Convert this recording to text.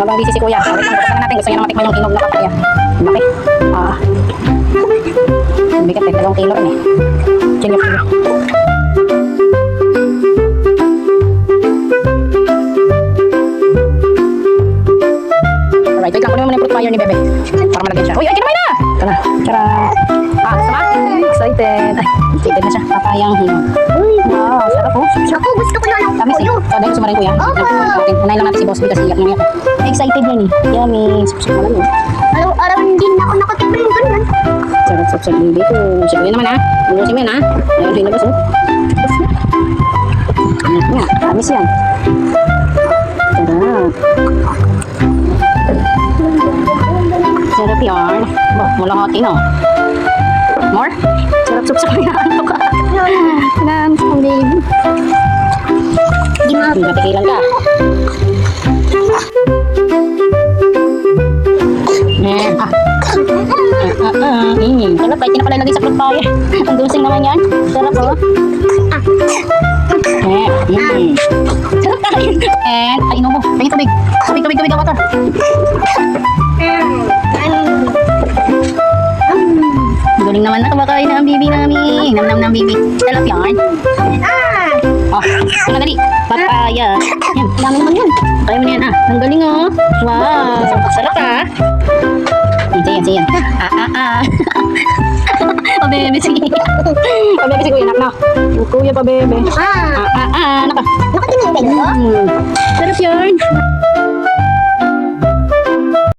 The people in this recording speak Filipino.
Habang busy si kuya. Wait lang, buksan na natin. Gusto niya na matikman yung hinog na papaya. Laki. Bigat eh, 2 kilo rin eh. Sige. Alright, wait lang. Kunin mo muna yung fruit wire ni Bebe. Para malagyan siya. Uy, ay, kinamay na! Ito na. Tara! Sama? Excited. Ay, excited na siya. Papayang hinog. Uy, wow. Sarap po. Ako, gusto ko na ng Tamis eh. tuyo. Dahil gusto mo rin kuya. Unahin lang natin si Boss B kasi iyak na iyak. Excited yan eh. Yummy. Sup-sup naman yun. Araw-araw din ako nakatikman ng ganyan. Sarap-sup-sup baby ko. Si kuya naman ha. Unusin mo yan ha. Ayun, hinabas oh. Anak nga. Tamis yan. Sarap. Sarap yan. Walang hati no. More? Sarap-sup-sup na yan. Ito ka. Nan, baby. Gimap. Natikilan ka. Sarap, kahit hindi na pala ilagay sa fruit fire. Ang dusing naman yan. Sarap oh. Sarap kain. And, ay inom mo. Tingin tubig. Tubig ang water. Galing naman na kumakain na ang bibi namin. Nam ng bibi. Sarap yan. Ano dali? Papaya. Yan, dami naman yan. Kaya mo na yan ha. Ang galing oh. Wow. Sarap ha. Yan. Pabebe si kuya nak na. Kuya pabebe. Naka. Nakatingin ba ito? Sarap yan.